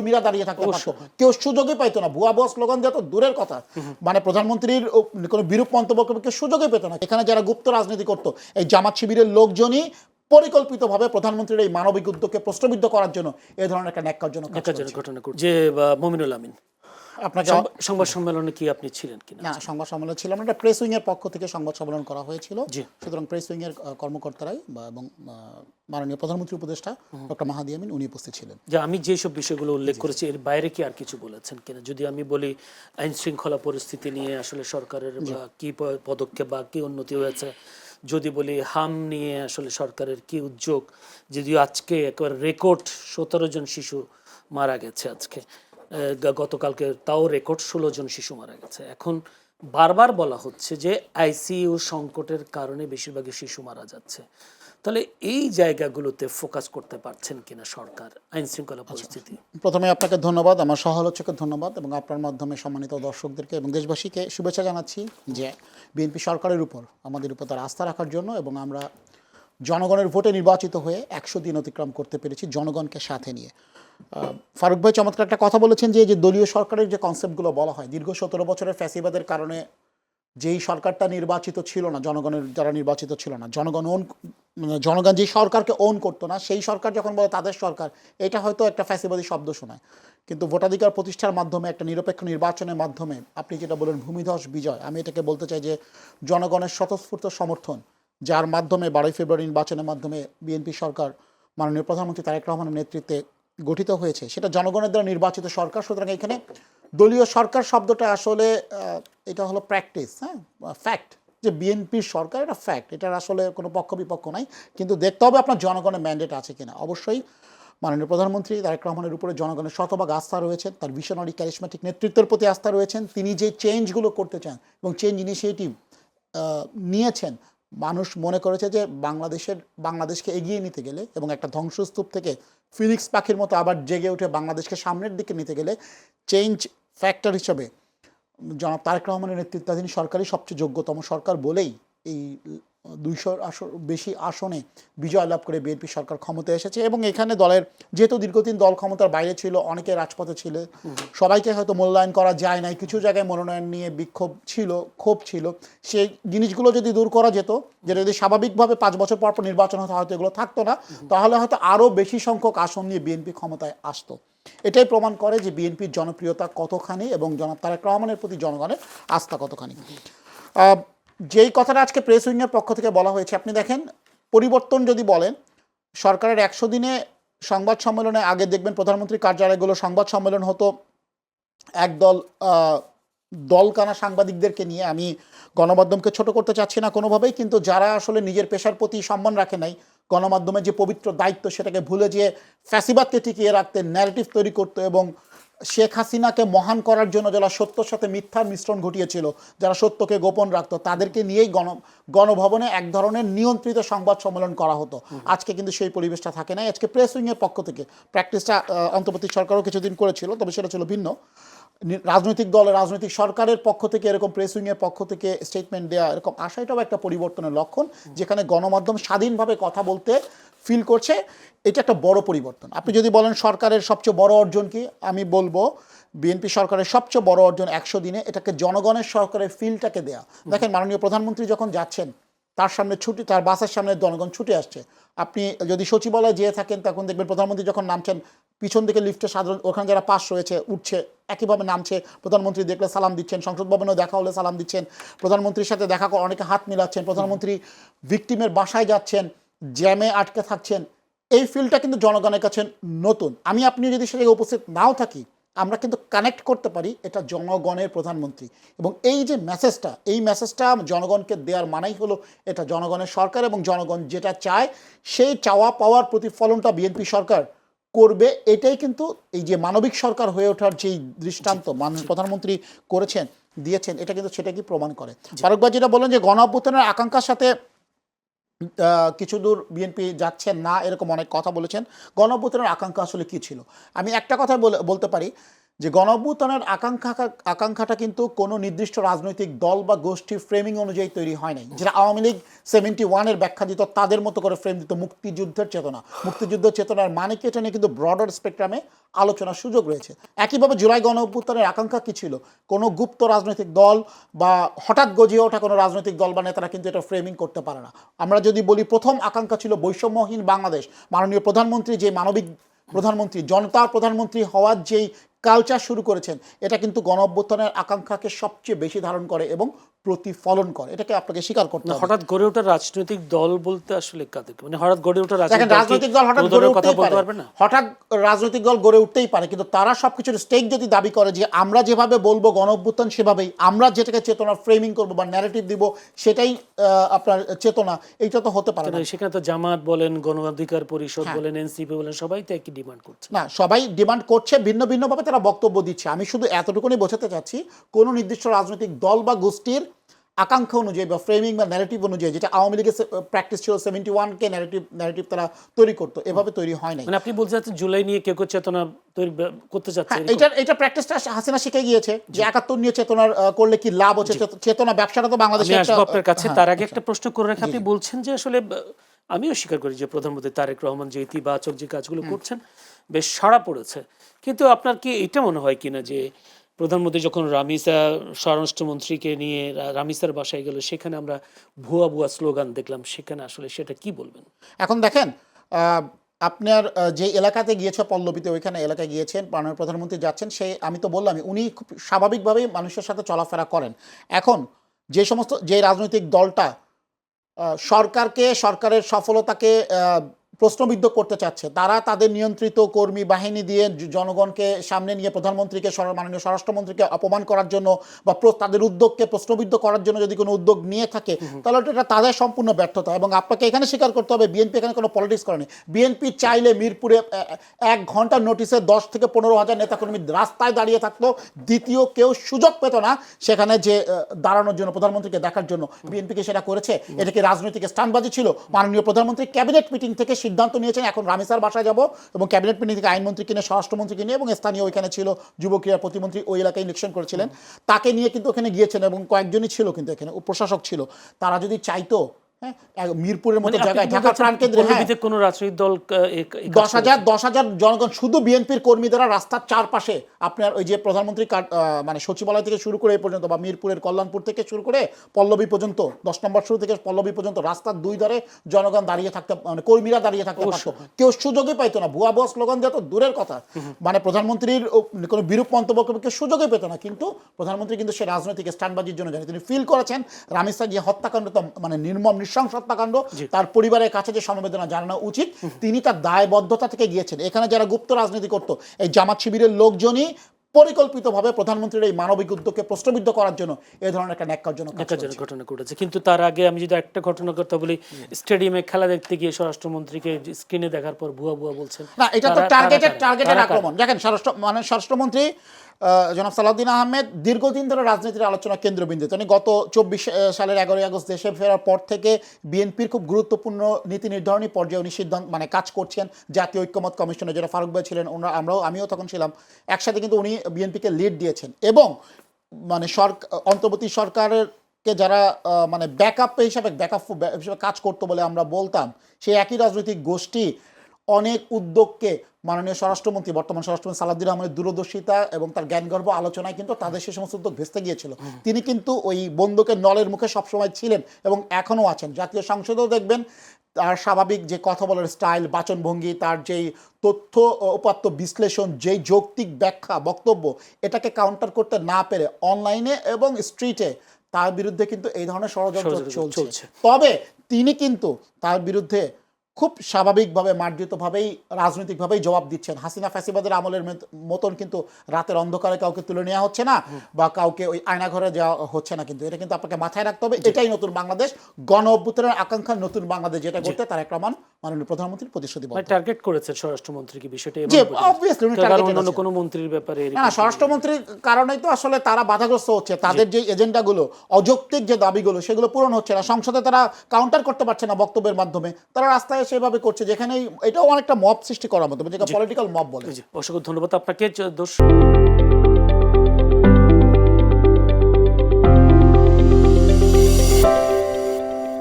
কর্মীরা দাঁড়িয়ে থাকতে পারতো, কেউ সুযোগই পাইতো না, ভুয়া ভুয়া স্লোগান দিত দূরের কথা, মানে প্রধানমন্ত্রীর কোনো বিরূপ মন্তব্য করবে কেউ সুযোগই পেত না। এখানে যারা গুপ্ত রাজনীতি করতো এই জামাত শিবিরের লোকজনই পরিকল্পিতভাবে প্রধানমন্ত্রীর এই মানবিক উদ্যোগকে প্রশ্নবিদ্ধ করার জন্য এই ধরনের একটা ন্যাক্কারজনক ঘটনা ঘটছে। যে মমিনুল আমিন, আপনাকে সংবাদ সম্মেলনে কি আপনি ছিলেন কিনা? না, সংবাদ সম্মেলন ছিল না, এটা প্রেস উইং এর পক্ষ থেকে সংবাদ সম্মেলন করা হয়েছিল। সুতরাং প্রেস উইং এর কর্মকর্তারাই এবং মাননীয় প্রধানমন্ত্রী উপদেষ্টা ডক্টর মাহাদি আমিন উনি উপস্থিত ছিলেন। যে আমি যেসব বিষয়গুলো উল্লেখ করেছি এর বাইরে কি আর কিছু বলেছেন কিনা? যদি আমি বলি আইন শৃঙ্খলা পরিস্থিতি নিয়ে আসলে সরকারের কি পদক্ষেপ বা কি উন্নতি হয়েছে, যদি বলি হাম নিয়ে আসলে সরকারের কি উদ্যোগ, যদিও আজকে একবার রেকর্ড 17 জন শিশু মারা গেছে, আজকে গতকালকে তাও রেকর্ড 16 জন শিশু মারা গেছে। এখন বারবার বলা হচ্ছে যে আইসিইউ সংকটের কারণে বেশিরভাগই শিশু মারা যাচ্ছে। তাহলে এই জায়গাগুলোতে ফোকাস করতে পারছেন কিনা সরকার, আইন শৃঙ্খলা পরিস্থিতি? প্রথমে আপনাকে ধন্যবাদ, আমার সহ-আলোচককে ধন্যবাদ এবং আপনার মাধ্যমে সম্মানিত দর্শকদেরকে এবং দেশবাসীকে শুভেচ্ছা জানাচ্ছি যে বিএনপি সরকারের উপর আমাদের উপর তার আস্থা রাখার জন্য, এবং আমরা জনগণের ভোটে নির্বাচিত হয়ে 100 দিন অতিক্রম করতে পেরেছি জনগণকে সাথে নিয়ে। ফারুক ভাই চমৎকার একটা কথা বলেছেন যে দলীয় সরকারের যে কনসেপ্টগুলো বলা হয়, দীর্ঘ 17 বছরের ফ্যাসিবাদের কারণে যেই সরকারটা নির্বাচিত ছিল না, জনগণের যারা নির্বাচিত ছিল না, জনগণ যে সরকারকে ওন করতো না, সেই সরকার যখন বলে তাদের সরকার, এটা হয়তো একটা ফ্যাসিবাদী শব্দ শোনায়, কিন্তু ভোটাধিকার প্রতিষ্ঠার মাধ্যমে একটা নিরপেক্ষ নির্বাচনের মাধ্যমে আপনি যেটা বলেন ভূমিধস বিজয়, আমি এটাকে বলতে চাই যে জনগণের স্বতঃস্ফূর্ত সমর্থন, যার মাধ্যমে 12 ফেব্রুয়ারি নির্বাচনের মাধ্যমে বিএনপি সরকার মাননীয় প্রধানমন্ত্রী তারেক রহমানের নেতৃত্বে গঠিত হয়েছে, সেটা জনগণের দ্বারা নির্বাচিত সরকার। সুতরাং এখানে দলীয় সরকার শব্দটা আসলে এটা হলো প্র্যাকটিস, হ্যাঁ, ফ্যাক্ট যে বিএনপির সরকার, এটা ফ্যাক্ট, এটার আসলে কোনো পক্ষ বিপক্ষ নাই, কিন্তু দেখতে হবে আপনার জনগণের ম্যান্ডেট আছে কিনা। অবশ্যই মাননীয় প্রধানমন্ত্রী তারেক রহমানের উপরে জনগণের শতভাগ আস্থা রয়েছে, তার ভিশনারি ক্যারিসমেটিক নেতৃত্বের প্রতি আস্থা রয়েছেন, তিনি যে চেঞ্জগুলো করতে চান এবং চেঞ্জ ইনিশিয়েটিভ নিয়েছেন, মানুষ মনে করেছে যে বাংলাদেশকে এগিয়ে নিতে গেলে এবং একটা ধ্বংসস্তূপ থেকে ফিনিক্স পাখির মতো আবার জেগে উঠে বাংলাদেশকে সামনের দিকে নিতে গেলে চেঞ্জ ফ্যাক্টর হিসেবে জনাব তারেক রহমানের নেতৃত্বাধীন সরকারই সবচেয়ে যোগ্যতম সরকার বলেই এই 200 বেশি আসনে বিজয় লাভ করে বিএনপি সরকার ক্ষমতায় এসেছে। এবং এখানে দলের যেহেতু দীর্ঘদিন দল ক্ষমতার বাইরে ছিল, অনেকে রাজপথে ছিল, সবাইকে হয়তো মূল্যায়ন করা যায় নাই, কিছু জায়গায় মনোনয়ন নিয়ে বিক্ষোভ ছিল, ক্ষোভ ছিল, সেই জিনিসগুলো যদি দূর করা যেত, যেটা যদি স্বাভাবিকভাবে 5 বছর পর পর নির্বাচন হতো হয়তো এগুলো থাকতো না, তাহলে হয়তো আরও বেশি সংখ্যক আসন নিয়ে বিএনপি ক্ষমতায় আসতো। এটাই প্রমাণ করে যে বিএনপির জনপ্রিয়তা কতখানি এবং জনাব তারেক রহমানের প্রতি জনগণের আস্থা কতখানি। যেই কথাটা আজকে প্রেস উইংয়ের পক্ষ থেকে বলা হয়েছে, আপনি দেখেন পরিবর্তন যদি বলেন, সরকারের 100 দিনে সংবাদ সম্মেলনে আগে দেখবেন প্রধানমন্ত্রীর কার্যালয়গুলো সংবাদ সম্মেলন হতো একদল দলকানা সাংবাদিকদেরকে নিয়ে। আমি গণমাধ্যমকে ছোট করতে চাচ্ছি না কোনোভাবেই, কিন্তু যারা আসলে নিজের পেশার প্রতি সম্মান রাখে নাই, গণমাধ্যমের যে পবিত্র দায়িত্ব সেটাকে ভুলে যেয়ে ফ্যাসিবাদকে টিকিয়ে রাখতে ন্যারেটিভ তৈরি করতো এবং শেখ হাসিনাকে মহান করার জন্য যারা সত্যর সাথে মিথ্যার মিশ্রণ ঘটিয়েছিল, যারা সত্যকে গোপন রাখতো, তাদেরকে নিয়েই গণভবনে এক ধরনের নিয়ন্ত্রিত সংবাদ সম্মেলন করা হতো। আজকে কিন্তু সেই পরিবেশটা থাকে না। আজকে প্রেস উইংয়ের পক্ষ থেকে প্র্যাকটিসটা অন্তর্বর্তী সরকারও কিছুদিন করেছিল, তবে সেটা ছিল ভিন্ন। রাজনৈতিক দলের রাজনৈতিক সরকারের পক্ষ থেকে এরকম প্রেস উইংয়ের পক্ষ থেকে স্টেটমেন্ট দেওয়া, এরকম আশাটাও একটা পরিবর্তনের লক্ষণ, যেখানে গণমাধ্যম স্বাধীনভাবে কথা বলতে ফিল করছে। এটা একটা বড় পরিবর্তন। আপনি যদি বলেন সরকারের সবচেয়ে বড় অর্জন কি, আমি বলবো বিএনপি সরকারের সবচেয়ে বড় অর্জন 100 দিনে এটাকে জনগণের সরকারের ফিলটাকে দেয়া। দেখেন মাননীয় প্রধানমন্ত্রী যখন যাচ্ছেন, তার সামনে ছুটি, তার বাসের সামনে জনগণ ছুটে আসছে। আপনি যদি সচিবালয়ে যেয়ে থাকেন, তখন দেখবেন প্রধানমন্ত্রী যখন নামছেন, পিছন দিকে লিফটে সাধারণ ওখানে যারা পাস রয়েছে উঠছে, একইভাবে নামছে, প্রধানমন্ত্রী দেখলে সালাম দিচ্ছেন, সংসদ ভবনেও দেখা হলে সালাম দিচ্ছেন, প্রধানমন্ত্রীর সাথে দেখা করে অনেকে হাত মিলাচ্ছেন, প্রধানমন্ত্রী ভিকটিমের বাসায় যাচ্ছেন, জ্যামে আটকে থাকছেন। এই ফিলটা কিন্তু জনগণের কাছে নতুন। আমি আপনি যদি সেটাকে উপস্থিত নাও থাকি, আমরা কিন্তু কানেক্ট করতে পারি এটা জনগণের প্রধানমন্ত্রী, এবং এই যে মেসেজটা, এই মেসেজটা জনগণকে দেওয়ার মানেই হলো এটা জনগণের সরকার, এবং জনগণ যেটা চায় সেই চাওয়া পাওয়ার প্রতিফলনটা বিএনপি সরকার করবে। এটাই কিন্তু এই যে মানবিক সরকার হয়ে ওঠার যেই দৃষ্টান্ত মাননীয় প্রধানমন্ত্রী করেছেন, দিয়েছেন, এটা কিন্তু সেটা কি প্রমাণ করে। ফারুক ভাই যেটা বলেন যে গণ অভ্যুত্থানের আকাঙ্ক্ষার সাথে কিছু দূর বিএনপি যাচ্ছেন না, এরকম অনেক কথা বলেছেন। গণ অভ্যুত্থানের আকাঙ্ক্ষা আসলে কী ছিল? আমি একটা কথা বলতে পারি যে গণঅভ্যুত্থানের আকাঙ্ক্ষাটা কিন্তু কোনো নির্দিষ্ট রাজনৈতিক দল বা গোষ্ঠীর ফ্রেমিং অনুযায়ী তৈরি হয় নাই। যেটা আওয়ামী লীগ 71-এর ব্যাখ্যা দিত, তাদের মতো করে ফ্রেম দিত মুক্তিযুদ্ধের চেতনার মানে কি, এটা নিয়ে কিন্তু ব্রডার স্পেকট্রামে আলোচনার সুযোগ রয়েছে। একইভাবে জুলাই গণঅভ্যুত্থানের আকাঙ্ক্ষা কি ছিল, কোনো গুপ্ত রাজনৈতিক দল বা হঠাৎ গজিয়ে ওঠা কোনো রাজনৈতিক দল বা নেতারা কিন্তু এটা ফ্রেমিং করতে পারে না। আমরা যদি বলি প্রথম আকাঙ্ক্ষা ছিল বৈষম্যহীন বাংলাদেশ, মাননীয় প্রধানমন্ত্রী যে মানবিক প্রধানমন্ত্রী, জনতার প্রধানমন্ত্রী হওয়ার যেই কালচার শুরু করেছেন, এটা কিন্তু গণঅভ্যুত্থানের আকাঙ্ক্ষাকে সবচেয়ে বেশি ধারণ করে এবং প্রতিফলন করে। এটাকে আপনাকে স্বীকার করতে হবে। হঠাৎ গড়ে ওঠা রাজনৈতিক দল বলতে আসলে কাদেরকে, মানে হঠাৎ গড়ে ওঠা রাজনৈতিক দল হঠাৎ গড়ে উঠতেই পারে, হঠাৎ রাজনৈতিক দল গড়ে উঠতেই পারে, কিন্তু তারা সবকিছুর স্টেক যদি দাবি করে যে আমরা যেভাবে বলবো গণঅভ্যুত্থান সেভাবেই, আমরা যেটাকে চেতনা ফ্রেমিং করবো বা ন্যারেটিভ দিব সেটাই আপনার চেতনা, এইটা তো হতে পারে না। সেখানে তো জামাত বলেন, গণ অধিকার পরিষদ বলেন, এনসিপি বলেন, সবাই তো একই ডিমান্ড করছে। না, সবাই ডিমান্ড করছে, ভিন্ন ভিন্নভাবে তারা বক্তব্য দিচ্ছে। আমি শুধু এতটুকুনি বোঝাতে চাচ্ছি, কোনো নির্দিষ্ট রাজনৈতিক দল বা গোষ্ঠীর আকাঙ্ক্ষা অনুযায়ী বা ফ্রেমিং বা ন্যারেটিভ অনুযায়ী, যেটা আওয়ামী লীগের প্র্যাকটিস ছিল 71-কে ন্যারেটিভ তারা তৈরি করতো, এভাবে তৈরি হয় নাই। মানে আপনি বলতে চাচ্ছেন জুলাই নিয়ে কেউ চেতনা তৈরি করতে চাচ্ছে, এটা প্র্যাকটিসটা হাসিনা শিখে গিয়েছে যে 71 নিয়ে চেতনা করলে কি লাভ হচ্ছে, চেতনা ব্যবসাটা তো বাংলাদেশে। আপনার কাছে তার আগে একটা প্রশ্ন করে রাখি, আপনি বলছেন যে আসলে আমিও স্বীকার করি যে প্রধানমন্ত্রী তারেক রহমান যে ইতিবাচক যে কাজগুলো করছেন বেশ সাড়া পড়েছে, কিন্তু আপনার কি এটা মনে হয় কিনা যে প্রধানমন্ত্রী যখন রামিসা স্বরাষ্ট্রমন্ত্রীকে নিয়ে রামিসার বাসায় গেল, সেখানে আমরা ভুয়া স্লোগান দেখলাম, সেখানে আসলে সেটা কি বলবেন? এখন দেখেন, আপনার যে এলাকাতে গিয়েছে পল্লবীতে, ওইখানে এলাকায় গিয়েছেন, মাননীয় প্রধানমন্ত্রী যাচ্ছেন, আমি তো বললামই উনি খুব স্বাভাবিকভাবেই মানুষের সাথে চলাফেরা করেন। এখন যে রাজনৈতিক দলটা সরকারের সফলতাকে প্রশ্নবিদ্ধ করতে চাচ্ছে, তারা তাদের নিয়ন্ত্রিত কর্মী বাহিনী দিয়ে জনগণকে সামনে নিয়ে প্রধানমন্ত্রীকে, মাননীয় স্বরাষ্ট্রমন্ত্রীকে অপমান করার জন্য বা তাদের উদ্যোগকে প্রশ্নবিদ্ধ করার জন্য যদি কোনো উদ্যোগ নিয়ে থাকে, তাহলে এটা তাদের সম্পূর্ণ ব্যর্থতা। এবং আপনাকে এখানে স্বীকার করতে হবে, বিএনপি এখানে কোনো পলিটিক্স করেনি। বিএনপি চাইলে মিরপুরে 1 ঘন্টার নোটিসে 10 থেকে 15,000 নেতাকর্মী রাস্তায় দাঁড়িয়ে থাকতো, দ্বিতীয় কেউ সুযোগ পেত না সেখানে যে দাঁড়ানোর জন্য, প্রধানমন্ত্রীকে দেখার জন্য। বিএনপিকে সেটা করেছে? এটা কি রাজনৈতিক স্টান্টবাজি ছিল? মাননীয় প্রধানমন্ত্রী ক্যাবিনেট মিটিং থেকে সিদ্ধান্ত নিয়েছেন এখন রামিসার বাসায় যাব, এবং ক্যাবিনেট মিটিং থেকে আইনমন্ত্রীকে নিয়ে, স্বরাষ্ট্রমন্ত্রীকে নিয়ে, এবং স্থানীয় ওইখানে ছিল যুব ক্রীড়া প্রতিমন্ত্রী, ওই এলাকায় ইলেকশন করেছিলেন, তাকে নিয়ে কিন্তু ওখানে গিয়েছেন, এবং কয়েকজনই ছিল কিন্তু এখানে প্রশাসক ছিল। তারা যদি চাইতো, মিরপুরের মতো জায়গায়, ঢাকার প্রাণকেন্দ্রে কোনো রাজনৈতিক দল 10,000 জনগণ, শুধু বিএনপির কর্মীরা রাস্তার চারপাশে, আপনার ওই যে প্রধানমন্ত্রী মানে সচিবালয় থেকে শুরু করে এই পর্যন্ত, বা মিরপুরের কল্যাণপুর থেকে শুরু করে পল্লবী পর্যন্ত, 10 নম্বর শুরু থেকে পল্লবী পর্যন্ত রাস্তার 2 ধারে জনগণ দাঁড়িয়ে থাকতে, মানে কর্মীরা দাঁড়িয়ে থাকতে পারতো, কেউ সুযোগই পাইতো না। ভুয়া স্লোগান দেওয়া তো দূরের কথা, মানে প্রধানমন্ত্রীর কোনো বিরূপ মন্তব্য করবে কেউ সুযোগই পেত না। কিন্তু প্রধানমন্ত্রী কিন্তু সে রাজনৈতিক স্ট্যান্ডবাজির জন্য জানে, তিনি ফিল করেছেন রামিসার যে হত্যাকাণ্ড, মানে নির্মম নৃশংস হত্যাকাণ্ড, তার পরিবারের কাছে যে সমবেদনা জানানো উচিত, তিনি তার দায়বদ্ধতা থেকে গিয়েছেন। এখানে যারা গুপ্ত রাজনীতি করতো, এই জামাত শিবিরের লোকজনই পরিকল্পিতভাবে প্রধানমন্ত্রীর এই মানবিক উদ্যোগকে প্রশ্নবিদ্ধ করার জন্য এই ধরনের একটা ন্যাক্কারজনক ঘটনা ঘটেছে। কিন্তু তার আগে আমি যদি একটা ঘটনা কথা বলি, স্টেডিয়ামে খেলা দেখতে গিয়ে স্বরাষ্ট্রমন্ত্রীকে স্ক্রিনে দেখার পর ভুয়া বলছেন, না, এটা তো টার্গেটেড আক্রমণ। দেখেন, স্বরাষ্ট্রমন্ত্রী জনাব সালাউদ্দিন আহমেদ দীর্ঘদিন ধরে রাজনীতির আলোচনা কেন্দ্রবিন্দু। তিনি গত 24 সালের 11ই আগস্ট দেশে ফেরার পর থেকে বিএনপির খুব গুরুত্বপূর্ণ নীতি নির্ধারণী পর্যায়ে উনি মানে কাজ করছেন। জাতীয় ঐক্যমত কমিশনে যারা ফারুক ভাই ছিলেন, আমিও তখন ছিলাম, একসাথে কিন্তু উনি বিএনপিকে লিড দিয়েছেন। এবং মানে অন্তর্বর্তী সরকারের কে যারা মানে ব্যাকআপ হিসাবে কাজ করতো বলে আমরা বলতাম, সেই একই রাজনৈতিক গোষ্ঠী অনেক উদ্যোগকে মাননীয় স্বরাষ্ট্রমন্ত্রী, বর্তমান স্বরাষ্ট্রমন্ত্রী সালাউদ্দিন আহমেদের দূরদর্শিতা এবং তার জ্ঞানগর্ভ আলোচনায় কিন্তু তাদের সেই সমস্ত উদ্যোগ ভেস্তে গিয়েছিল। তিনি কিন্তু ওই বন্দুকের নলের মুখে সবসময় ছিলেন এবং এখনও আছেন। জাতীয় সংসদেও দেখবেন তার স্বাভাবিক যে কথা বলার স্টাইল, বাচনভঙ্গি, তার যেই তথ্য উপাত্ত বিশ্লেষণ, যেই যৌক্তিক ব্যাখ্যা, বক্তব্য, এটাকে কাউন্টার করতে না পেরে অনলাইনে এবং স্ট্রিটে তার বিরুদ্ধে কিন্তু এই ধরনের ষড়যন্ত্র চলছে। তবে তিনি কিন্তু তার বিরুদ্ধে খুব স্বাভাবিকভাবে, মার্জিতভাবেই, রাজনৈতিকভাবেই জবাব দিচ্ছেন। হাসিনা ফ্যাসিবাদের আমলের মতন কিন্তু রাতের অন্ধকারে কাউকে তুলে নেওয়া হচ্ছে না, বা কাউকে ওই আয়নাঘরে যাওয়া হচ্ছে না। কিন্তু এটা কিন্তু আপনাকে মাথায় রাখতে হবে, এটাই নতুন বাংলাদেশ, গণ অভ্যুত্থানের আকাঙ্ক্ষার নতুন বাংলাদেশ, যেটা করতে তারেক রহমান মাননীয় প্রধানমন্ত্রী প্রতিশ্রুতিবদ্ধ। টার্গেট করেছে স্বরাষ্ট্রমন্ত্রীকে বিষয়টা, অবভিয়াসলি অন্য কোনো মন্ত্রীর ব্যাপারে না, স্বরাষ্ট্রমন্ত্রীর কারণেই তো আসলে তারা বাধাগ্রস্ত হচ্ছে। তাদের যে এজেন্ডাগুলো, অযৌক্তিক যে দাবিগুলো, সেগুলো পূরণ হচ্ছে না। সংসদে তারা কাউন্টার করতে পারছে না বক্তব্যের মাধ্যমে, তারা রাস্তায় সেভাবে করছে, যেখানে এটাও অনেকটা মব সৃষ্টি করার মতো, যেটা পলিটিক্যাল মব বলে। জি, অসংখ্য ধন্যবাদ আপনাকে। দর্শক